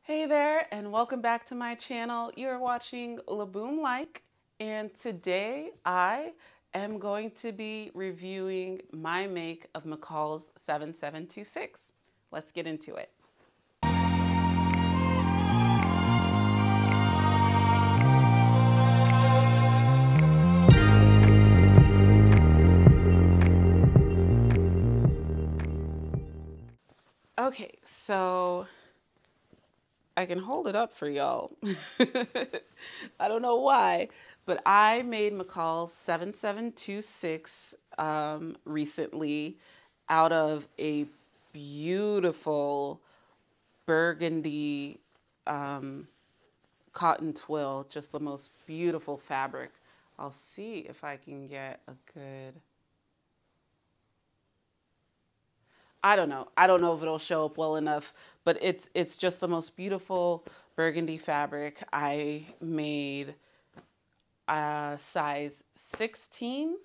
Hey there, and welcome back to my channel. You're watching Laboom Like, and today I am going to be reviewing my make of McCall's 7726. Let's get into it. Okay, so I can hold it up for y'all. I don't know why, but I made McCall's 7726 recently out of a beautiful burgundy cotton twill, just the most beautiful fabric. I'll see if I can get a good... I don't know. I don't know if it'll show up well enough, but it's just the most beautiful burgundy fabric. I made a size 16,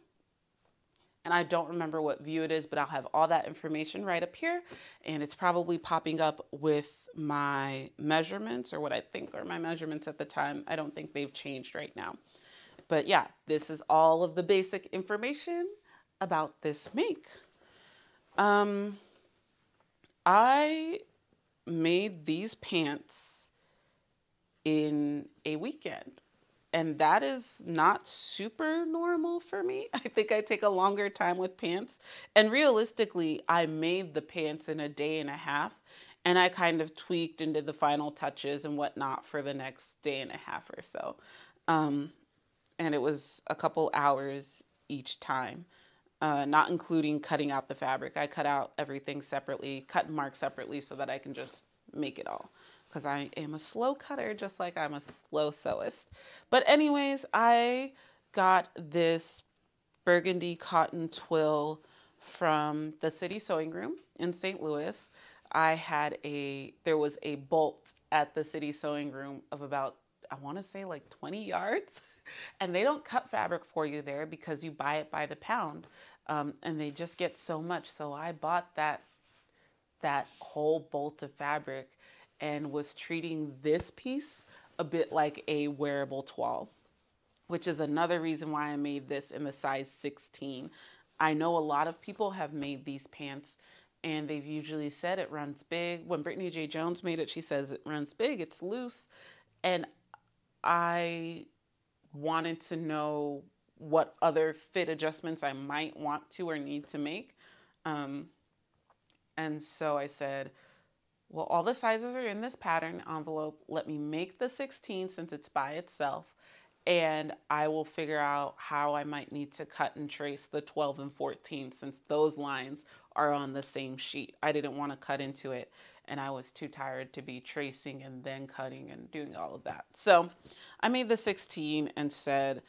and I don't remember what view it is, but I'll have all that information right up here, and it's probably popping up with my measurements, or what I think are my measurements at the time. I don't think they've changed right now. But yeah, this is all of the basic information about this make. I made these pants in a weekend, and that is not super normal for me. I think I take a longer time with pants, and realistically, I made the pants in a day and a half, and I kind of tweaked and did the final touches and whatnot for the next day and a half or so. And it was a couple hours each time. Not including cutting out the fabric. I cut out everything separately, cut and mark separately so that I can just make it all. Because I am a slow cutter, just like I'm a slow sewist. But anyways, I got this burgundy cotton twill from the City Sewing Room in St. Louis. There was a bolt at the City Sewing Room of about, I want to say like 20 yards. And they don't cut fabric for you there because you buy it by the pound. And they just get so much. So I bought that whole bolt of fabric and was treating this piece a bit like a wearable toile, which is another reason why I made this in the size 16. I know a lot of people have made these pants and they've usually said it runs big. When Brittany J. Jones made it, she says it runs big, it's loose. And I wanted to know what other fit adjustments I might want to or need to make. And so I said, well, all the sizes are in this pattern envelope. Let me make the 16 since it's by itself, and I will figure out how I might need to cut and trace the 12 and 14 since those lines are on the same sheet. I didn't want to cut into it, and I was too tired to be tracing and then cutting and doing all of that. So I made the 16 and said,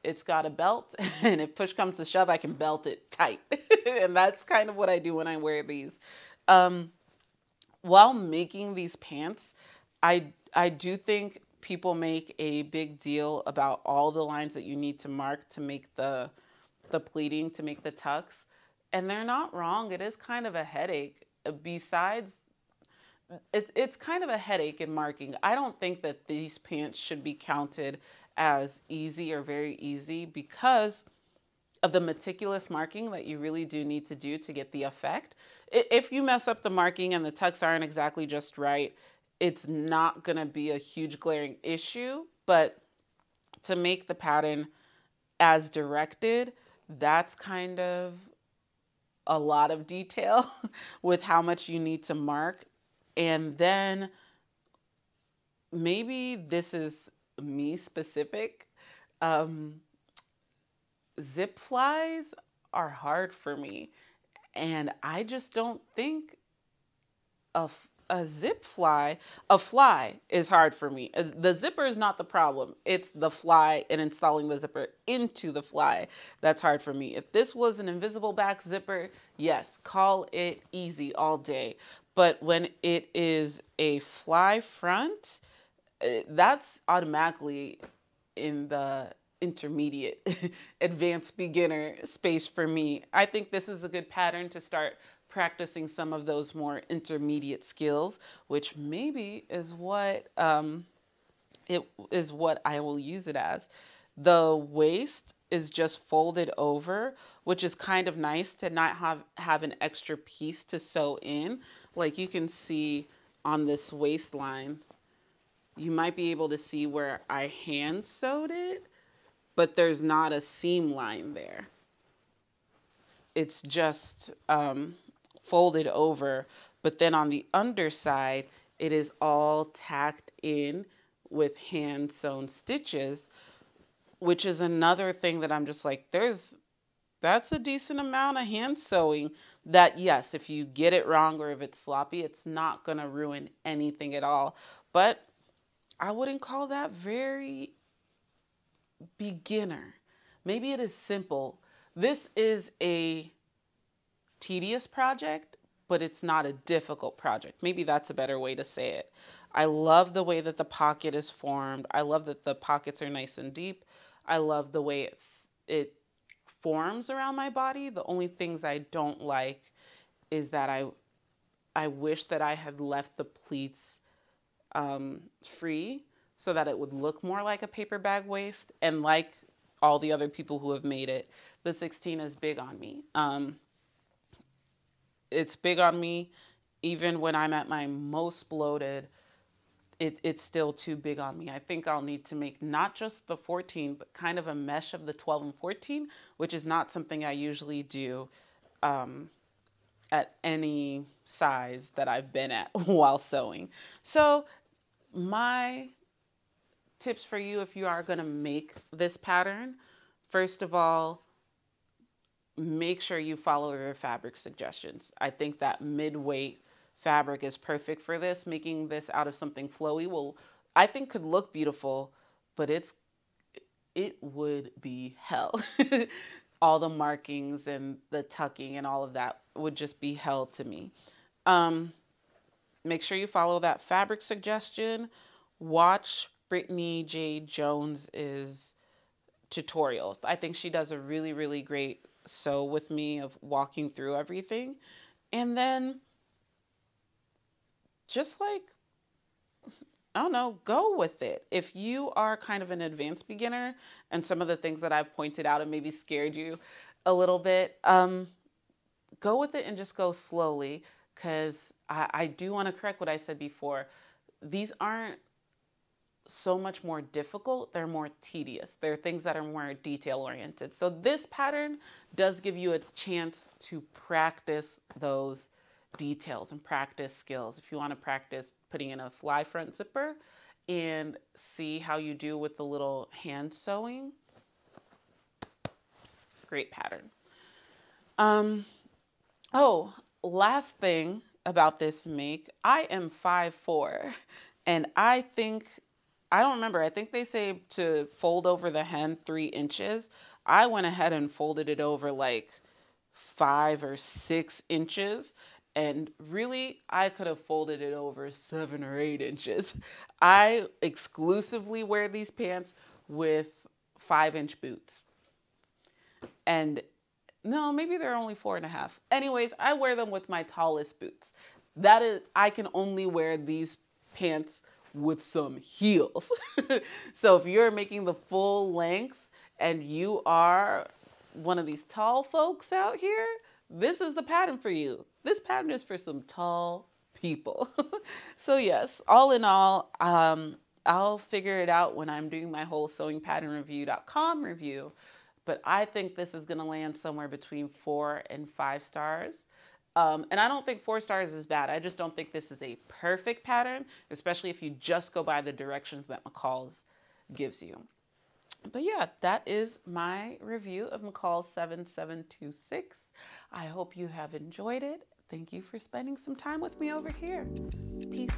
it's got a belt, and if push comes to shove, I can belt it tight. And that's kind of what I do when I wear these. While making these pants, I do think people make a big deal about all the lines that you need to mark to make the pleating, to make the tucks. And they're not wrong. It is kind of a headache. Besides, it's kind of a headache in marking. I don't think that these pants should be counted as easy or very easy because of the meticulous marking that you really do need to do to get the effect. If you mess up the marking and the tucks aren't exactly just right, it's not going to be a huge glaring issue. But to make the pattern as directed, that's kind of a lot of detail with how much you need to mark. And then maybe this is me specific. Zip flies are hard for me, and I just don't think a fly is hard for me. The zipper is not the problem. It's the fly and installing the zipper into the fly that's hard for me. If this was an invisible back zipper, yes, call it easy all day. But when it is a fly front, that's automatically in the intermediate advanced beginner space for me. I think this is a good pattern to start practicing some of those more intermediate skills, which maybe is what it is what I will use it as. The waist is just folded over, which is kind of nice to not have an extra piece to sew in. Like you can see on this waistline, you might be able to see where I hand sewed it, but there's not a seam line there. It's just folded over, but then on the underside, it is all tacked in with hand sewn stitches, which is another thing that I'm just like, that's a decent amount of hand sewing that, yes, if you get it wrong or if it's sloppy, it's not going to ruin anything at all. But I wouldn't call that very beginner. Maybe it is simple. This is a tedious project, but it's not a difficult project. Maybe that's a better way to say it. I love the way that the pocket is formed. I love that the pockets are nice and deep. I love the way it forms around my body. The only things I don't like is that I wish that I had left the pleats free so that it would look more like a paper bag waist. And like all the other people who have made it, the 16 is big on me. It's big on me even when I'm at my most bloated. It's still too big on me. I think I'll need to make not just the 14, but kind of a mesh of the 12 and 14, which is not something I usually do at any size that I've been at while sewing. So my tips for you, if you are going to make this pattern, first of all, make sure you follow your fabric suggestions. I think that mid-weight fabric is perfect for this. Making this out of something flowy will, I think, could look beautiful, but it would be hell. All the markings and the tucking and all of that would just be hell to me. Make sure you follow that fabric suggestion. Watch Brittany J. Jones's tutorial. I think she does a really, really great sew with me of walking through everything. And then just like, I don't know, go with it. If you are kind of an advanced beginner and some of the things that I've pointed out and maybe scared you a little bit, go with it and just go slowly, because I do want to correct what I said before. These aren't so much more difficult, they're more tedious. They're things that are more detail oriented. So this pattern does give you a chance to practice those details and practice skills. If you want to practice putting in a fly front zipper and see how you do with the little hand sewing, great pattern. Oh, last thing about this make, I am 5'4", and I don't remember, I think they say to fold over the hem 3 inches. I went ahead and folded it over like 5 or 6 inches. And really, I could have folded it over 7 or 8 inches. I exclusively wear these pants with 5-inch boots. And no, maybe they're only 4.5. Anyways, I wear them with my tallest boots. That is, I can only wear these pants with some heels. So if you're making the full length and you are one of these tall folks out here, this is the pattern for you. This pattern is for some tall people. So yes, all in all, I'll figure it out when I'm doing my whole sewingpatternreview.com review. But I think this is going to land somewhere between 4 and 5 stars. And I don't think 4 stars is bad. I just don't think this is a perfect pattern, especially if you just go by the directions that McCall's gives you. But yeah, that is my review of McCall 7726. I hope you have enjoyed it. Thank you for spending some time with me over here. Peace.